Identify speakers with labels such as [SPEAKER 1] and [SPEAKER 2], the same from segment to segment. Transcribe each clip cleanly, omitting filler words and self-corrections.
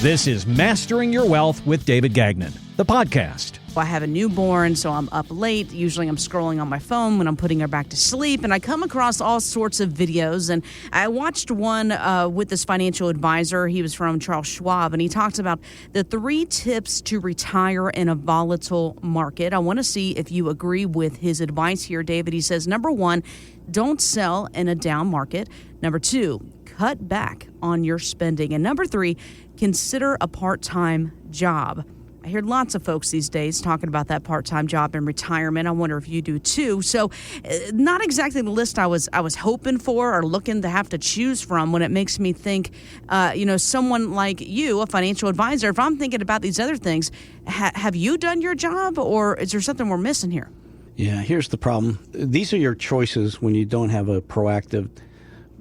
[SPEAKER 1] This is Mastering Your Wealth with David Gagnon, the podcast.
[SPEAKER 2] I have a newborn, so I'm up late. Usually I'm scrolling on my phone when I'm putting her back to sleep, and I come across all sorts of videos. And I watched one with this financial advisor. He was from Charles Schwab, and he talked about the 3 tips to retire in a volatile market. I want to see if you agree with his advice here, David. He says, number 1, don't sell in a down market. Number 2, cut back on your spending. And number 3, consider a part-time job. I hear lots of folks these days talking about that part-time job in retirement. I wonder if you do too. So not exactly the list I was hoping for or looking to have to choose from when it makes me think, someone like you, a financial advisor, if I'm thinking about these other things, have you done your job, or is there something we're missing here?
[SPEAKER 3] Yeah, here's the problem. These are your choices when you don't have a proactive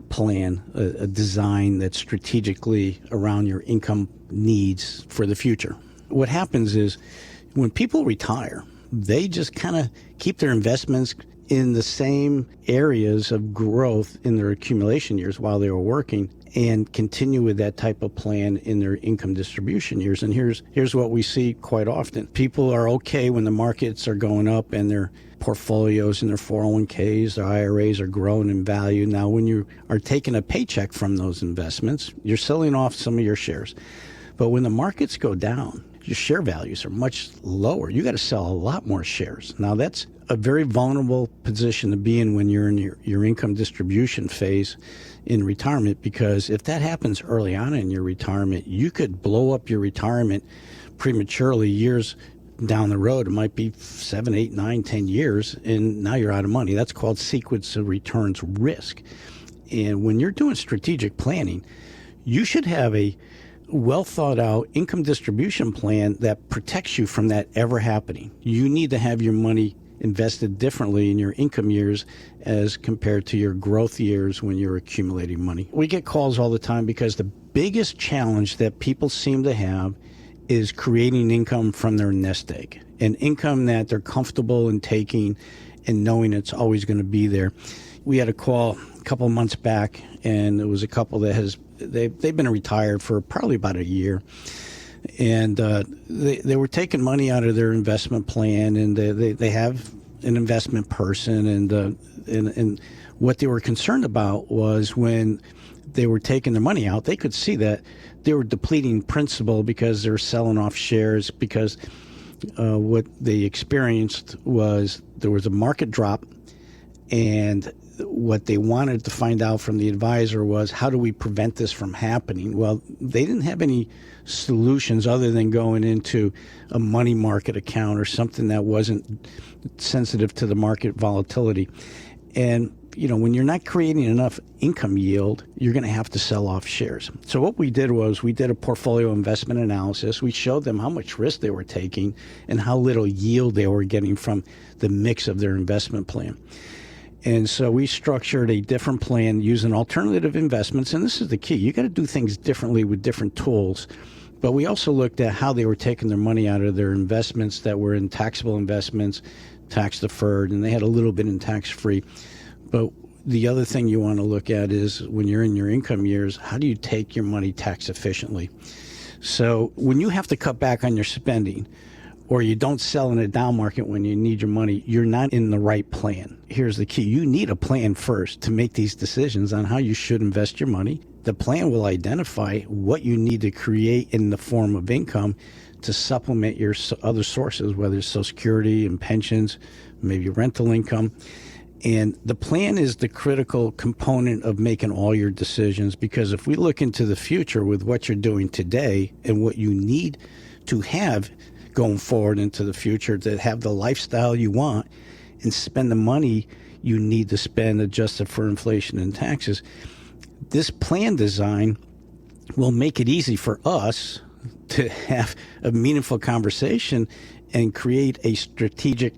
[SPEAKER 3] plan, a design that's strategically around your income needs for the future. What happens is when people retire, they just kind of keep their investments in the same areas of growth in their accumulation years while they were working, and continue with that type of plan in their income distribution years. And here's what we see quite often. People are okay when the markets are going up and their portfolios and their 401ks, their IRAs are growing in value. Now, when you are taking a paycheck from those investments, you're selling off some of your shares. But when the markets go down, your share values are much lower. You got to sell a lot more shares. Now, that's a very vulnerable position to be in when you're in your income distribution phase in retirement, because if that happens early on in your retirement, you could blow up your retirement prematurely years down the road. It might be 7, 8, 9, 10 years, and now you're out of money. That's called sequence of returns risk. And when you're doing strategic planning, you should have a well thought out income distribution plan that protects you from that ever happening. You need to have your money invested differently in your income years as compared to your growth years when you're accumulating money. We get calls all the time because the biggest challenge that people seem to have is creating income from their nest egg, an income that they're comfortable in taking and knowing it's always going to be there. We had a call a couple of months back, and it was a couple that they've been retired for probably about a year, and they were taking money out of their investment plan, and they have an investment person, and what they were concerned about was when they were taking their money out, they could see that they were depleting principal because they're selling off shares, because what they experienced was there was a market drop, and what they wanted to find out from the advisor was, how do we prevent this from happening? Well, they didn't have any solutions other than going into a money market account or something that wasn't sensitive to the market volatility. And, when you're not creating enough income yield, you're going to have to sell off shares. So what we did was we did a portfolio investment analysis. We showed them how much risk they were taking and how little yield they were getting from the mix of their investment plan. And so we structured a different plan using alternative investments. And this is the key. You got to do things differently with different tools. But we also looked at how they were taking their money out of their investments that were in taxable investments, tax deferred, and they had a little bit in tax free. But the other thing you want to look at is when you're in your income years, how do you take your money tax efficiently? So when you have to cut back on your spending, or you don't sell in a down market when you need your money, you're not in the right plan. Here's the key. You need a plan first to make these decisions on how you should invest your money. The plan will identify what you need to create in the form of income to supplement your other sources, whether it's Social Security and pensions, maybe rental income. And the plan is the critical component of making all your decisions, because if we look into the future with what you're doing today and what you need to have going forward into the future to have the lifestyle you want and spend the money you need to spend adjusted for inflation and taxes, this plan design will make it easy for us to have a meaningful conversation and create a strategic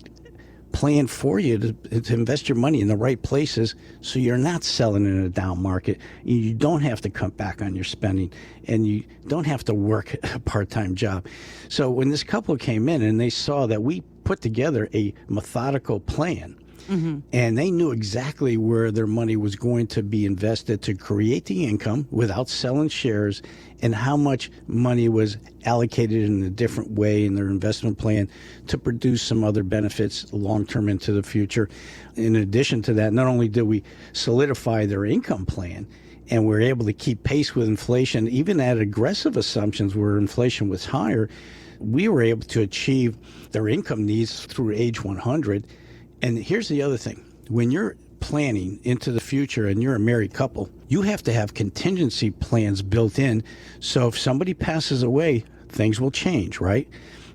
[SPEAKER 3] plan for you to invest your money in the right places, so you're not selling in a down market. You don't have to cut back on your spending, and you don't have to work a part-time job. So when this couple came in and they saw that we put together a methodical plan And they knew exactly where their money was going to be invested to create the income without selling shares, and how much money was allocated in a different way in their investment plan to produce some other benefits long-term into the future. In addition to that, not only did we solidify their income plan, and we're able to keep pace with inflation, even at aggressive assumptions where inflation was higher, we were able to achieve their income needs through age 100. And here's the other thing. When you're planning into the future and you're a married couple, you have to have contingency plans built in. So if somebody passes away, things will change, right?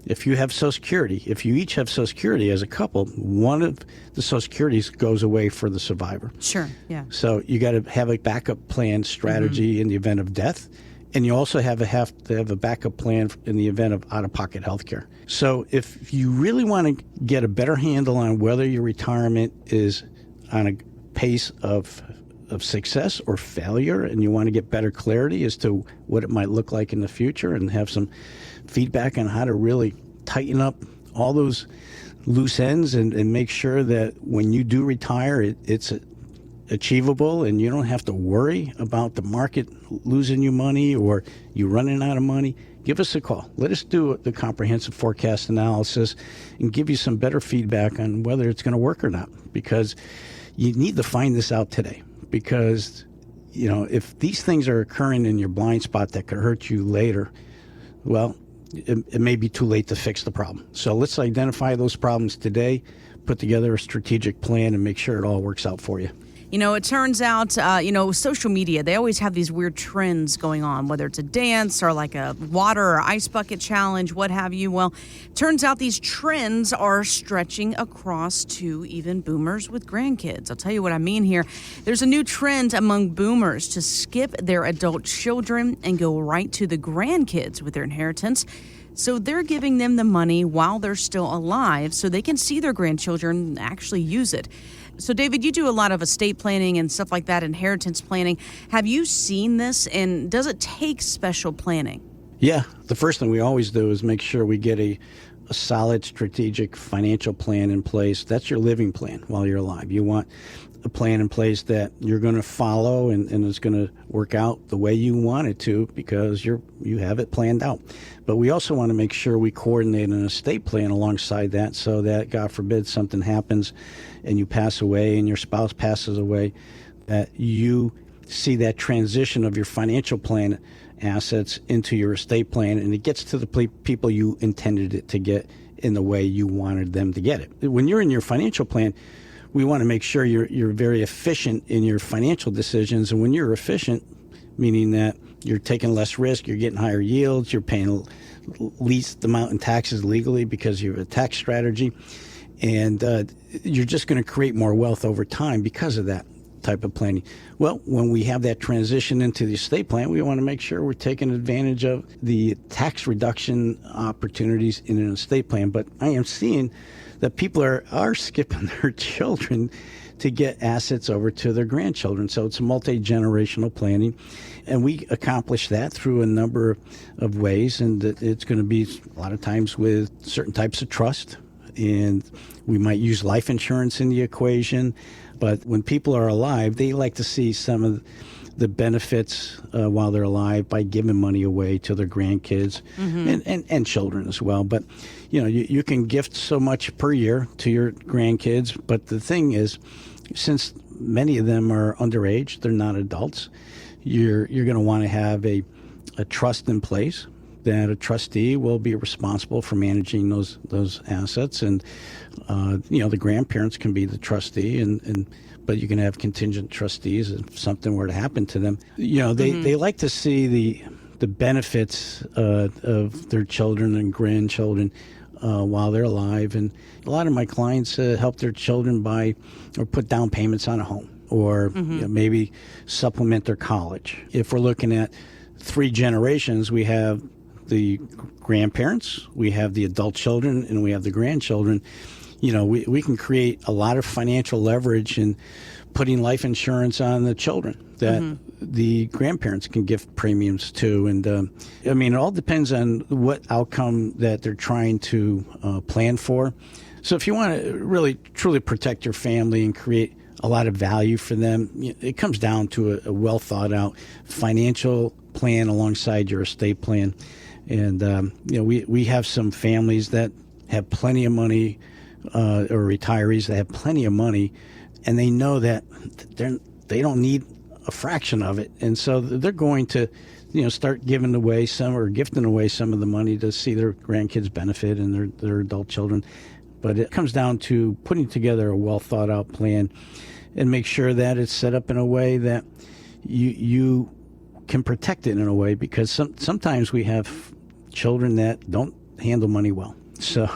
[SPEAKER 3] If you have Social Security, if you each have Social Security as a couple, one of the Social Securities goes away for the survivor.
[SPEAKER 2] Sure, yeah.
[SPEAKER 3] So you got to have a backup plan strategy in the event of death. And you also have to have a backup plan in the event of out-of-pocket health care. So if you really want to get a better handle on whether your retirement is on a pace of success or failure, and you want to get better clarity as to what it might look like in the future and have some feedback on how to really tighten up all those loose ends and make sure that when you do retire, it's achievable and you don't have to worry about the market losing you money or you running out of money, give us a call. Let us do the comprehensive forecast analysis and give you some better feedback on whether it's going to work or not, because you need to find this out today. Because, if these things are occurring in your blind spot that could hurt you later, well, it may be too late to fix the problem. So let's identify those problems today, put together a strategic plan, and make sure it all works out for you.
[SPEAKER 2] It turns out, social media, they always have these weird trends going on, whether it's a dance or like a water or ice bucket challenge, what have you. Well, turns out these trends are stretching across to even boomers with grandkids. I'll tell you what I mean here. There's a new trend among boomers to skip their adult children and go right to the grandkids with their inheritance. So they're giving them the money while they're still alive so they can see their grandchildren actually use it. So, David, you do a lot of estate planning and stuff like that, inheritance planning. Have you seen this, and does it take special planning?
[SPEAKER 3] Yeah. The first thing we always do is make sure we get a solid strategic financial plan in place. That's your living plan while you're alive. You want a plan in place that you're going to follow and it's going to work out the way you want it to, because you have it planned out. But we also want to make sure we coordinate an estate plan alongside that, so that, God forbid, something happens and you pass away and your spouse passes away, that you see that transition of your financial plan assets into your estate plan, and it gets to the people you intended it to get in the way you wanted them to get it. When you're in your financial plan, we want to make sure you're very efficient in your financial decisions. And when you're efficient, meaning that you're taking less risk, you're getting higher yields, you're paying least amount in taxes legally because you have a tax strategy, and you're just going to create more wealth over time because of that type of planning. Well, when we have that transition into the estate plan, we want to make sure we're taking advantage of the tax reduction opportunities in an estate plan. But I am seeing that people are skipping their children to get assets over to their grandchildren. So it's multi-generational planning. And we accomplish that through a number of ways. And it's going to be a lot of times with certain types of trust. And we might use life insurance in the equation. But when people are alive, they like to see some of the benefits while they're alive by giving money away to their grandkids and children as well. But, you can gift so much per year to your grandkids. But the thing is, since many of them are underage, they're not adults, you're going to want to have a trust in place, that a trustee will be responsible for managing those assets. And, the grandparents can be the trustee, but you can have contingent trustees if something were to happen to them. They like to see the benefits of their children and grandchildren while they're alive. And a lot of my clients help their children buy or put down payments on a home, or maybe supplement their college. If we're looking at 3 generations, we have the grandparents, we have the adult children, and we have the grandchildren. We can create a lot of financial leverage and putting life insurance on the children that the grandparents can give premiums to. And it all depends on what outcome that they're trying to plan for. So if you want to really truly protect your family and create a lot of value for them, it comes down to a well thought out financial plan alongside your estate plan. And we have some families that have plenty of money, or retirees that have plenty of money, and they know that they don't need a fraction of it, and so they're going to start giving away some or gifting away some of the money to see their grandkids benefit and their adult children. But it comes down to putting together a well thought out plan and make sure that it's set up in a way that you can protect it in a way, because sometimes we have children that don't handle money well. So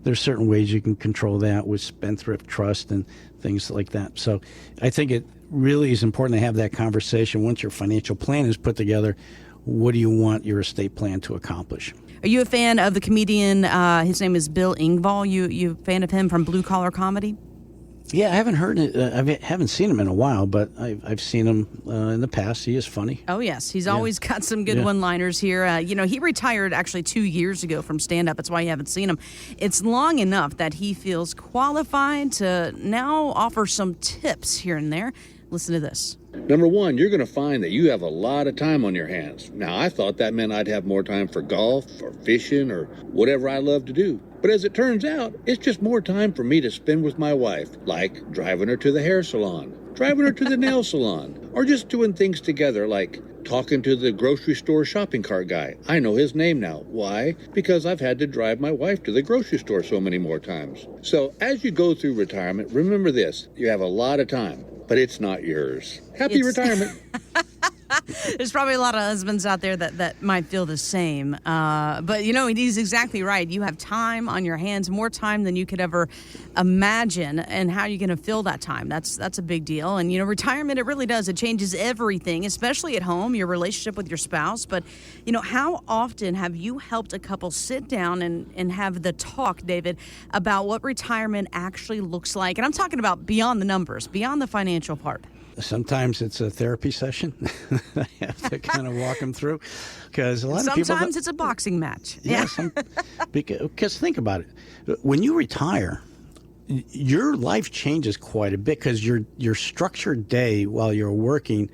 [SPEAKER 3] there's certain ways you can control that with spendthrift trust and things like that. So I think it really is important to have that conversation once your financial plan is put together. What do you want your estate plan to accomplish?
[SPEAKER 2] Are you a fan of the comedian? His name is Bill Engvall. You a fan of him from Blue Collar Comedy?
[SPEAKER 3] Yeah, I haven't heard it. I haven't seen him in a while, but I've seen him in the past. He is funny.
[SPEAKER 2] Oh, yes. He's always got some good one-liners here. He retired actually 2 years ago from stand-up. That's why you haven't seen him. It's long enough that he feels qualified to now offer some tips here and there. Listen to this.
[SPEAKER 4] Number one, you're going to find that you have a lot of time on your hands. Now, I thought that meant I'd have more time for golf or fishing or whatever I love to do. But as it turns out, it's just more time for me to spend with my wife, like driving her to the hair salon, driving her to the nail salon, or just doing things together like talking to the grocery store shopping cart guy. I know his name now. Why? Because I've had to drive my wife to the grocery store so many more times. So as you go through retirement, remember this. You have a lot of time, but it's not yours. Happy retirement.
[SPEAKER 2] There's probably a lot of husbands out there that might feel the same. But, he's exactly right. You have time on your hands, more time than you could ever imagine. And how are you going to fill that time? That's a big deal. And, retirement, it really does. It changes everything, especially at home, your relationship with your spouse. But, how often have you helped a couple sit down and have the talk, David, about what retirement actually looks like? And I'm talking about beyond the numbers, beyond the financial part.
[SPEAKER 3] Sometimes it's a therapy session. I have to kind of walk them through, because a lot of people.
[SPEAKER 2] Sometimes it's a boxing match.
[SPEAKER 3] Yeah, because think about it. When you retire, your life changes quite a bit, because your structured day while you're working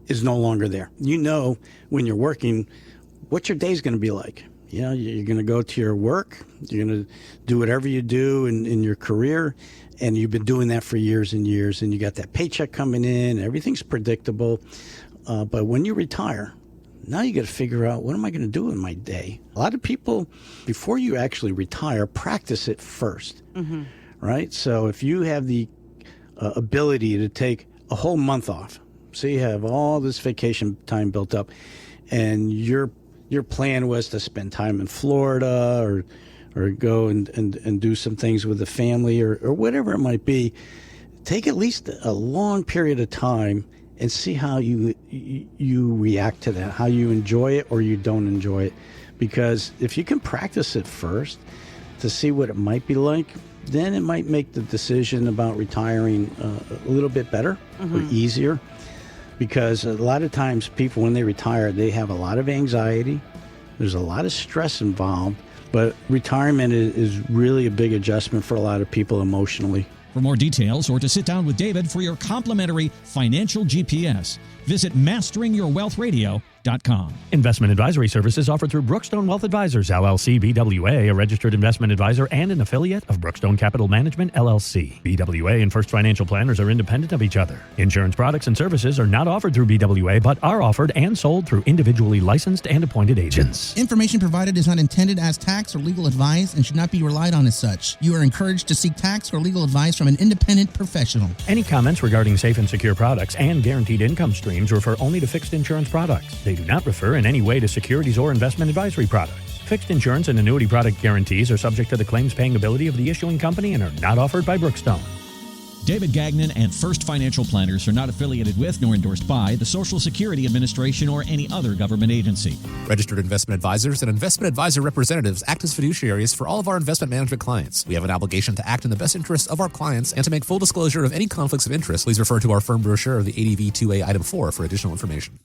[SPEAKER 3] is no longer there. When you're working, what your day's going to be like. You're going to go to your work. You're going to do whatever you do in your career. And you've been doing that for years and years, and you got that paycheck coming in, everything's predictable. But when you retire, now you got to figure out, what am I going to do in my day? A lot of people, before you actually retire, practice it first, right? So if you have the ability to take a whole month off, so you have all this vacation time built up, and your plan was to spend time in Florida or go and do some things with the family or whatever it might be, take at least a long period of time and see how you react to that, how you enjoy it or you don't enjoy it. Because if you can practice it first to see what it might be like, then it might make the decision about retiring a little bit better or easier. Because a lot of times people, when they retire, they have a lot of anxiety. There's a lot of stress involved. But retirement is really a big adjustment for a lot of people emotionally.
[SPEAKER 1] For more details or to sit down with David for your complimentary financial GPS, visit masteringyourwealthradio.com.
[SPEAKER 5] Investment advisory services offered through Brookstone Wealth Advisors, LLC, BWA, a registered investment advisor and an affiliate of Brookstone Capital Management, LLC. BWA and First Financial Planners are independent of each other. Insurance products and services are not offered through BWA, but are offered and sold through individually licensed and appointed agents.
[SPEAKER 6] Information provided is not intended as tax or legal advice and should not be relied on as such. You are encouraged to seek tax or legal advice from an independent professional.
[SPEAKER 5] Any comments regarding safe and secure products and guaranteed income streams refer only to fixed insurance products. They do not refer in any way to securities or investment advisory products. Fixed insurance and annuity product guarantees are subject to the claims paying ability of the issuing company and are not offered by Brookstone.
[SPEAKER 1] David Gagnon and First Financial Planners are not affiliated with nor endorsed by the Social Security Administration or any other government agency.
[SPEAKER 7] Registered investment advisors and investment advisor representatives act as fiduciaries for all of our investment management clients. We have an obligation to act in the best interests of our clients and to make full disclosure of any conflicts of interest. Please refer to our firm brochure of the ADV 2A Item 4 for additional information.